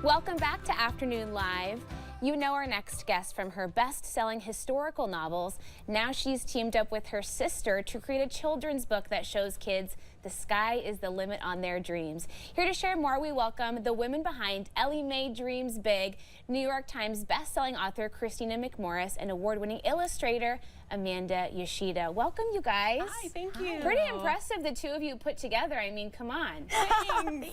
Welcome back to Afternoon Live. You know our next guest from her best-selling historical novels. Now she's teamed up with her sister to create a children's book that shows kids the sky is the limit on their dreams. Here to share more, we welcome the women behind Ellie Mae Dreams Big, New York Times best-selling author Kristina McMorris, and award-winning illustrator Amanda Yoshida. Welcome, you guys. Hi, thank you. Pretty impressive, the two of you put together. I mean, come on.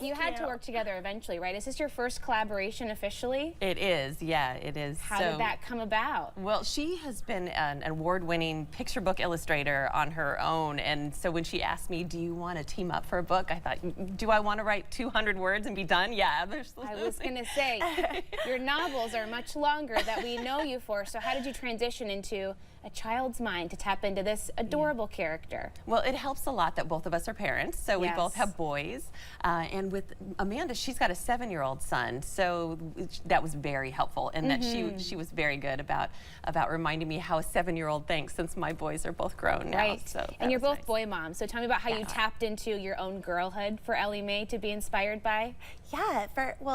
You had to work together eventually, right? Is this your first collaboration officially? It is, yeah, it is. How did that come about? Well, she has been an award-winning picture book illustrator on her own, and so when she asked me, do you want to team up for a book, I thought, do I want to write 200 words and be done? Yeah. I was going to say, your novels are much longer that we know you for, so how did you transition into a child's mind to tap into this adorable character? Well, it helps a lot that both of us are parents, so we both have boys. And with Amanda, she's got a 7-year-old son, so that was very helpful in that she was very good about reminding me how a 7-year-old thinks, since my boys are both grown now. Right. So and you're both nice. boy moms, so tell me about how you tapped into your own girlhood for Ellie Mae to be inspired by. Yeah,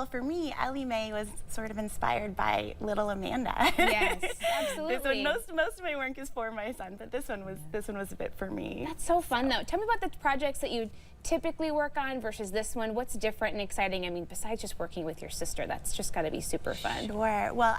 for me, Ellie Mae was sort of inspired by little Amanda. Yes, absolutely. Most of my work is for my son, but this one was a bit for me. That's so fun, though. Tell me about the projects that you typically work on versus this one. What's different and exciting? I mean, besides just working with your sister, that's just got to be super fun. Sure. Well,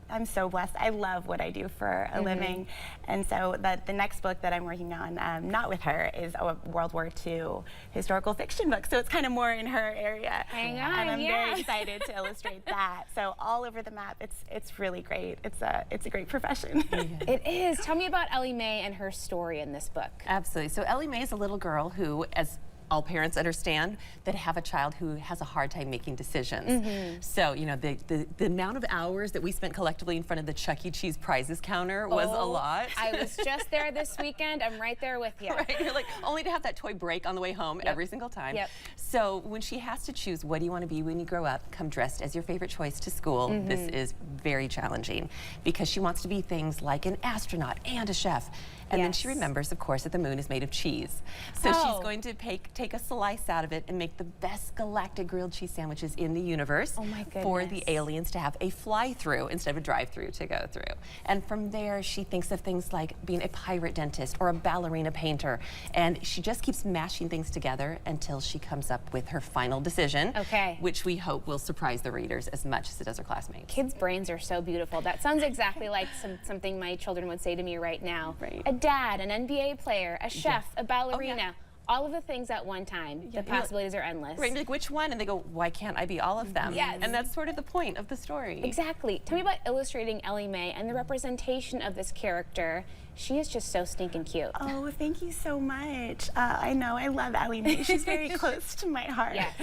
I'm so blessed. I love what I do for a living, and so the next book that I'm working on, not with her, is a World War II historical fiction book. So it's kind of more in her area. Hang on, and I'm very excited to illustrate that. So all over the map, it's really great. It's a great profession. It is. Tell me about Ellie Mae and her story in this book. Absolutely. So Ellie Mae is a little girl who, as all parents understand, that have a child who has a hard time making decisions. So, you know, the amount of hours that we spent collectively in front of the Chuck E. Cheese prizes counter was a lot. I was just there this weekend. I'm right there with you. Right, you're like, only to have that toy break on the way home every single time. So when she has to choose, what do you want to be when you grow up, come dressed as your favorite choice to school, this is very challenging, because she wants to be things like an astronaut and a chef. And then she remembers, of course, that the moon is made of cheese. So she's going to take a slice out of it and make the best galactic grilled cheese sandwiches in the universe for the aliens to have a fly-through instead of a drive-through to go through. And from there, she thinks of things like being a pirate dentist or a ballerina painter. And she just keeps mashing things together until she comes up with her final decision, which we hope will surprise the readers as much as it does her classmates. Kids' brains are so beautiful. That sounds exactly like something my children would say to me right now. Right. A dad, an NBA player, a chef, a ballerina. All of the things at one time. The possibilities are endless. Right, like, which one? And they go, why can't I be all of them? Yes. And that's sort of the point of the story. Exactly. Tell me about illustrating Ellie Mae and the representation of this character. She is just so stinking cute. Oh, thank you so much. I know, I love Ellie Mae. She's very close to my heart. Yes.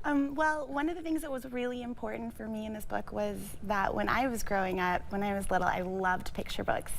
Well, one of the things that was really important for me in this book was that when I was growing up, when I was little, I loved picture books.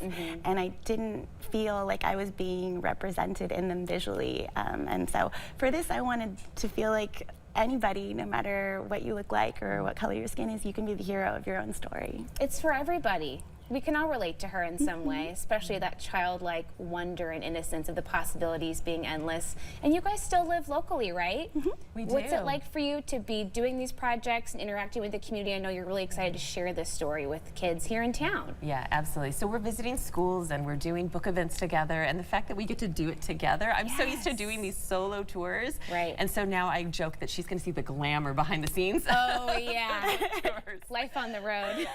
And I didn't feel like I was being represented in them visually. And so for this, I wanted to feel like anybody, no matter what you look like or what color your skin is, you can be the hero of your own story. It's for everybody. We can all relate to her in some way, especially that childlike wonder and innocence of the possibilities being endless. And you guys still live locally, right? We do. What's it like for you to be doing these projects and interacting with the community? I know you're really excited to share this story with kids here in town. Yeah, absolutely. So we're visiting schools and we're doing book events together, and the fact that we get to do it together, I'm so used to doing these solo tours. Right. And so now I joke that she's going to see the glamour behind the scenes. Oh, yeah. Life on the road.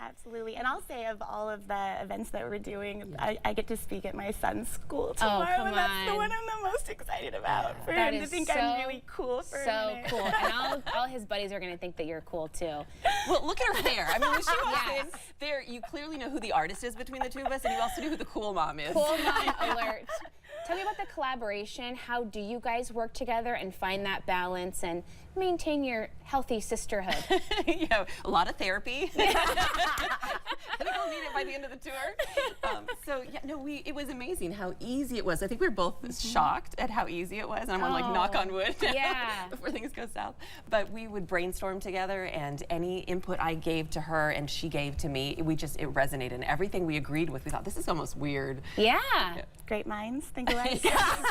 Absolutely. And I'll say, of all of the events that we're doing, I get to speak at my son's school tomorrow, and that's the one I'm the most excited about. For him to think I'm really cool for a minute. Cool. And all his buddies are going to think that you're cool, too. Well, look at her hair. I mean, when she walks in, there, you clearly know who the artist is between the two of us, and you also know who the cool mom is. Cool mom alert. Tell me about the collaboration. How do you guys work together and find that balance and maintain your healthy sisterhood? Yeah, a lot of therapy. I think we'll need it by the end of the tour. So yeah, no, it was amazing how easy it was. I think we were both shocked at how easy it was, and I'm on like knock on wood before things go south. But we would brainstorm together, and any input I gave to her and she gave to me, it resonated, and everything we agreed with, we thought, this is almost weird. Yeah. Great minds think alike.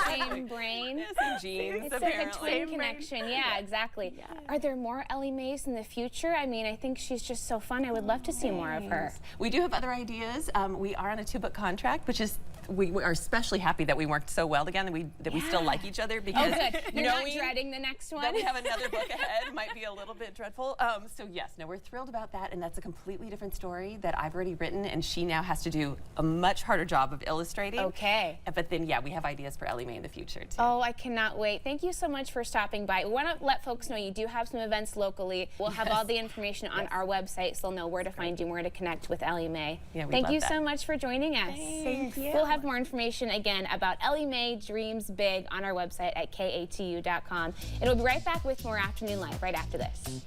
Same brain. Same genes, It's like a twin connection. Yeah, exactly. Exactly. Yeah. Are there more Ellie Mays in the future? I mean, I think she's just so fun. I would love to see more of her. We do have other ideas. We are on a 2-book contract, which is we are especially happy that we worked so well together, that we still like each other, because You're not dreading the next one? That we have another book ahead might be a little bit dreadful. So yes, no, we're thrilled about that, and that's a completely different story that I've already written, and she now has to do a much harder job of illustrating. Okay. But then, yeah, we have ideas for Ellie Mae in the future, too. Oh, I cannot wait. Thank you so much for stopping by. We want to let folks know you do have some events locally. We'll have all the information on our website, so they'll know where to find you and where to connect with Ellie Mae. Yeah, Thank you so much for joining us. Thank you. We'll have more information again about Ellie Mae Dreams Big on our website at katu.com. And we'll be right back with more Afternoon Live right after this.